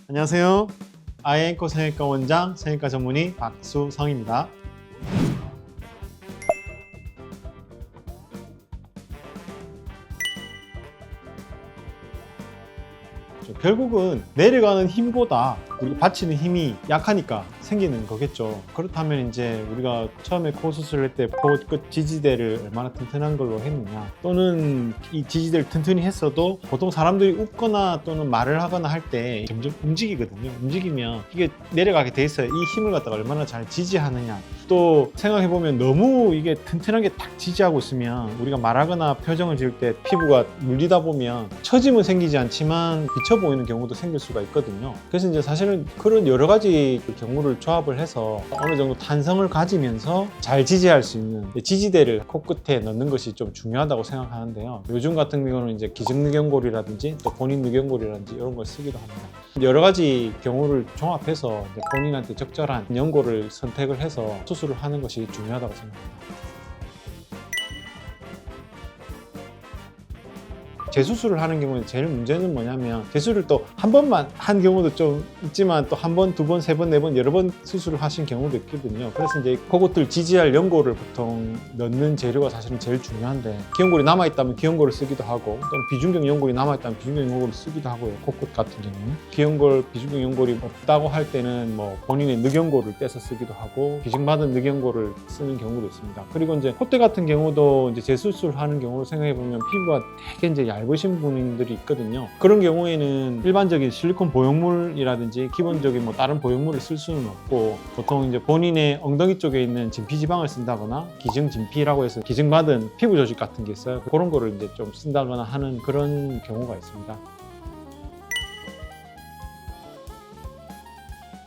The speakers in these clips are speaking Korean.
안녕하세요. 아이앵커 성형외과 원장, 성형외과 전문의 박수성입니다. 결국은 내려가는 힘보다 우리가 받치는 힘이 약하니까 생기는 거겠죠. 그렇다면 이제 우리가 처음에 코 수술할 때 코 끝 지지대를 얼마나 튼튼한 걸로 했느냐, 또는 이 지지대를 튼튼히 했어도 보통 사람들이 웃거나 또는 말을 하거나 할 때 점점 움직이거든요. 움직이면 이게 내려가게 돼 있어요. 이 힘을 갖다가 얼마나 잘 지지하느냐. 또 생각해보면 너무 이게 튼튼하게 딱 지지하고 있으면 우리가 말하거나 표정을 지을 때 피부가 물리다 보면 처짐은 생기지 않지만 비쳐 보이는 경우도 생길 수가 있거든요. 그래서 이제 사실은 그런 여러 가지 경우를 조합을 해서 어느 정도 탄성을 가지면서 잘 지지할 수 있는 지지대를 코끝에 넣는 것이 좀 중요하다고 생각하는데요. 요즘 같은 경우는 이제 기증늑연골이라든지 또 본인늑연골이라든지 이런 걸 쓰기도 합니다. 여러 가지 경우를 종합해서 본인한테 적절한 연골을 선택을 해서 수술을 하는 것이 중요하다고 생각합니다. 재수술을 하는 경우는 제일 문제는 뭐냐면, 재수술을 또 한 번만 한 경우도 좀 있지만 또 한 번, 두 번, 세 번, 네 번, 여러 번 수술을 하신 경우도 있거든요. 그래서 이제 코끝을 지지할 연골을 보통 넣는 재료가 사실은 제일 중요한데, 기연골이 남아있다면 기연골을 쓰기도 하고, 또는 비중격 연골이 남아있다면 비중격 연골을 쓰기도 하고요. 코끝 같은 경우는 기연골, 비중격 연골이 없다고 할 때는 뭐 본인의 늑연골을 떼서 쓰기도 하고, 기증받은 늑연골을 쓰는 경우도 있습니다. 그리고 이제 콧대 같은 경우도 이제 재수술을 하는 경우를 생각해 보면 피부가 되게 이제 얇으신 분들이 있거든요. 그런 경우에는 일반적인 실리콘 보형물이라든지 기본적인 뭐 다른 보형물을 쓸 수는 없고, 보통 이제 본인의 엉덩이 쪽에 있는 진피지방을 쓴다거나 기증 진피라고 해서 기증받은 피부 조직 같은 게 있어요. 그런 거를 이제 좀 쓴다거나 하는 그런 경우가 있습니다.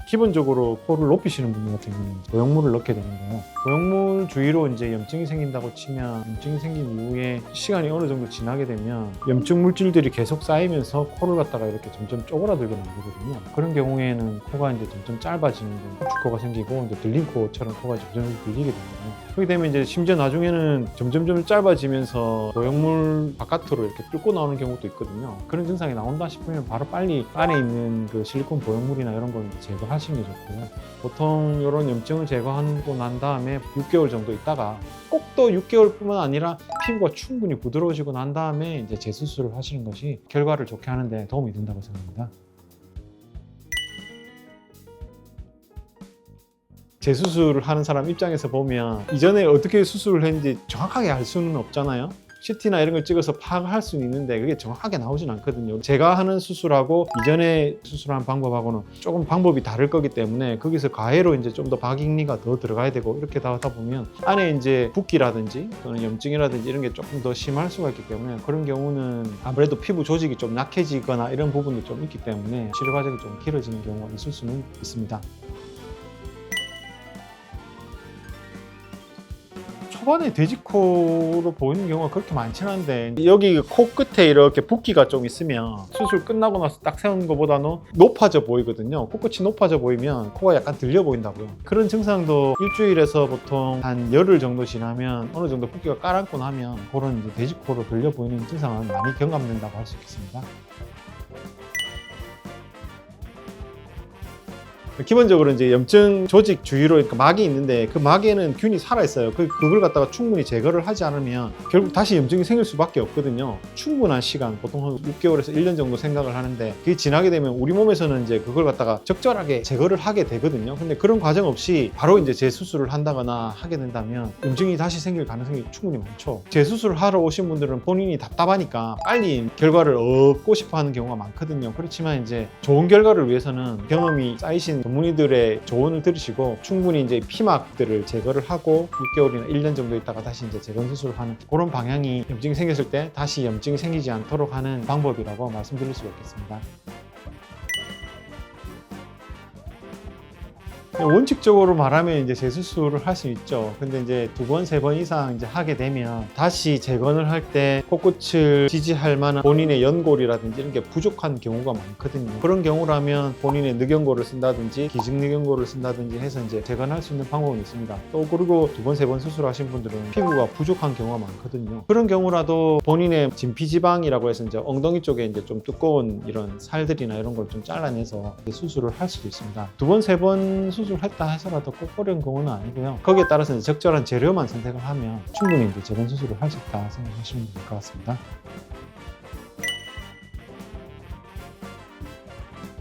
기본적으로 코를 높이시는 분들 같은 경우는 보형물을 넣게 되는데요. 보형물 주위로 이제 염증이 생긴다고 치면, 염증이 생긴 이후에 시간이 어느 정도 지나게 되면 염증 물질들이 계속 쌓이면서 코를 갖다가 이렇게 점점 쪼그라들게 만들거든요. 그런 경우에는 코가 이제 점점 짧아지는 축코가 생기고, 이제 들린 코처럼 코가 점점 들리게 됩니다. 그렇게 되면 이제 심지어 나중에는 점점 짧아지면서 보형물 바깥으로 이렇게 뚫고 나오는 경우도 있거든요. 그런 증상이 나온다 싶으면 바로 빨리 안에 있는 그 실리콘 보형물이나 이런 걸 제거하시는 게 좋고요. 보통 이런 염증을 제거하고 난 다음에 6개월 정도 있다가, 꼭 또 6개월뿐만 아니라 피부가 충분히 부드러워지고 난 다음에 이제 재수술을 하시는 것이 결과를 좋게 하는데 도움이 된다고 생각합니다. 재수술을 하는 사람 입장에서 보면 이전에 어떻게 수술을 했는지 정확하게 알 수는 없잖아요. CT나 이런 걸 찍어서 파악을 할 수는 있는데 그게 정확하게 나오진 않거든요. 제가 하는 수술하고 이전에 수술한 방법하고는 조금 방법이 다를 거기 때문에 거기서 가해로 이제 좀 더 박익리가 더 들어가야 되고, 이렇게 다 하다 보면 안에 이제 붓기라든지 또는 염증이라든지 이런 게 조금 더 심할 수가 있기 때문에, 그런 경우는 아무래도 피부 조직이 좀 약해지거나 이런 부분도 좀 있기 때문에 치료 과정이 좀 길어지는 경우가 있을 수는 있습니다. 초반에 돼지코로 보이는 경우가 그렇게 많지는 않은데, 여기 코 끝에 이렇게 붓기가 좀 있으면 수술 끝나고 나서 딱 세우는 것보다는 높아져 보이거든요. 코끝이 높아져 보이면 코가 약간 들려 보인다고요. 그런 증상도 일주일에서 보통 한 열흘 정도 지나면 어느 정도 붓기가 깔아앉고 나면 그런 이제 돼지코로 들려 보이는 증상은 많이 경감된다고 할 수 있겠습니다. 기본적으로 이제 염증 조직 주위로 그러니까 막이 있는데, 그 막에는 균이 살아있어요. 그걸 갖다가 충분히 제거를 하지 않으면 결국 다시 염증이 생길 수밖에 없거든요. 충분한 시간, 보통 한 6개월에서 1년 정도 생각을 하는데, 그게 지나게 되면 우리 몸에서는 이제 그걸 갖다가 적절하게 제거를 하게 되거든요. 근데 그런 과정 없이 바로 이제 재수술을 한다거나 하게 된다면 염증이 다시 생길 가능성이 충분히 많죠. 재수술을 하러 오신 분들은 본인이 답답하니까 빨리 결과를 얻고 싶어 하는 경우가 많거든요. 그렇지만 이제 좋은 결과를 위해서는 경험이 쌓이신 전문의들의 조언을 들으시고 충분히 이제 피막들을 제거를 하고 6개월이나 1년 정도 있다가 다시 이제 재건 수술을 하는 그런 방향이, 염증이 생겼을 때 다시 염증이 생기지 않도록 하는 방법이라고 말씀드릴 수가 있겠습니다. 원칙적으로 말하면 이제 재수술을 할 수 있죠. 근데 이제 2번, 3번 이상 이제 하게 되면 다시 재건을 할 때 코끝을 지지할 만한 본인의 연골이라든지 이런 게 부족한 경우가 많거든요. 그런 경우라면 본인의 늑연골을 쓴다든지 기증늑연골을 쓴다든지 해서 이제 재건할 수 있는 방법은 있습니다. 또 그리고 2번, 3번 수술하신 분들은 피부가 부족한 경우가 많거든요. 그런 경우라도 본인의 진피지방이라고 해서 이제 엉덩이 쪽에 이제 좀 두꺼운 이런 살들이나 이런 걸 좀 잘라내서 수술을 할 수도 있습니다. 2번, 3번 수술했다 해서라도 꼭 어려운 경우는 아니고요. 거기에 따라서 이제 적절한 재료만 선택을 하면 충분히 이제 재건 수술을 할 수 있다 생각하시면 될 것 같습니다.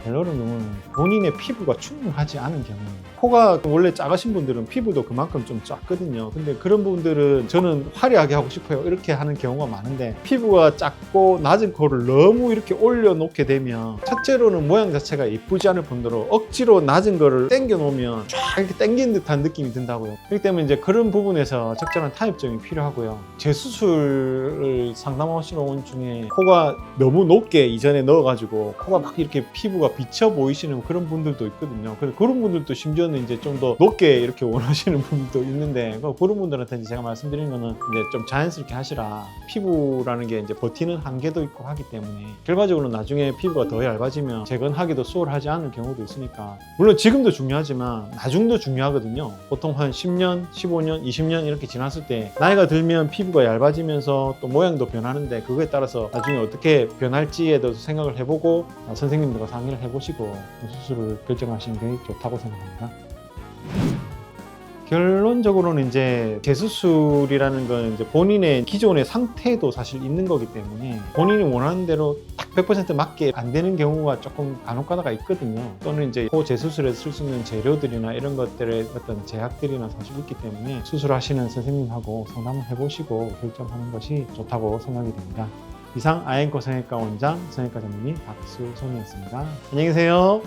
벨러는 경우는 본인의 피부가 충분하지 않은 경우입니다. 코가 원래 작으신 분들은 피부도 그만큼 좀 작거든요. 근데 그런 분들은 저는 화려하게 하고 싶어요 이렇게 하는 경우가 많은데, 피부가 작고 낮은 코를 너무 이렇게 올려놓게 되면 첫째로는 모양 자체가 예쁘지 않을 뿐더러 억지로 낮은 거를 당겨 놓으면 쫙 이렇게 당긴 듯한 느낌이 든다고요. 그렇기 때문에 이제 그런 부분에서 적절한 타입점이 필요하고요. 재수술을 상담하시는 분 중에 코가 너무 높게 이전에 넣어가지고 코가 막 이렇게 피부가 비쳐 보이시는 그런 분들도 있거든요. 그래서 그런 분들도 심지어는 이제 좀 더 높게 이렇게 원하시는 분들도 있는데, 그런 분들한테 제가 말씀드리는 거는 이제 좀 자연스럽게 하시라. 피부라는 게 이제 버티는 한계도 있고 하기 때문에 결과적으로 나중에 피부가 더 얇아지면 재건하기도 수월하지 않을 경우도 있으니까, 물론 지금도 중요하지만 나중도 중요하거든요. 보통 한 10년, 15년, 20년 이렇게 지났을 때 나이가 들면 피부가 얇아지면서 또 모양도 변하는데, 그거에 따라서 나중에 어떻게 변할지에 대해서 생각을 해보고 선생님들과 상의를 해보시고 수술을 결정하시는 게 좋다고 생각합니다. 결론적으로는 이제 재수술이라는 건 이제 본인의 기존의 상태도 사실 있는 거기 때문에 본인이 원하는 대로 딱 100% 맞게 안 되는 경우가 조금 간혹가다가 있거든요. 또는 이제 코 재수술에 쓸 수 있는 재료들이나 이런 것들의 어떤 제약들이나 사실 있기 때문에 수술하시는 선생님하고 상담을 해보시고 결정하는 것이 좋다고 생각이 됩니다. 이상 아이앤코 성형외과 원장, 성형외과 전문의 박수송이었습니다. 안녕히 계세요.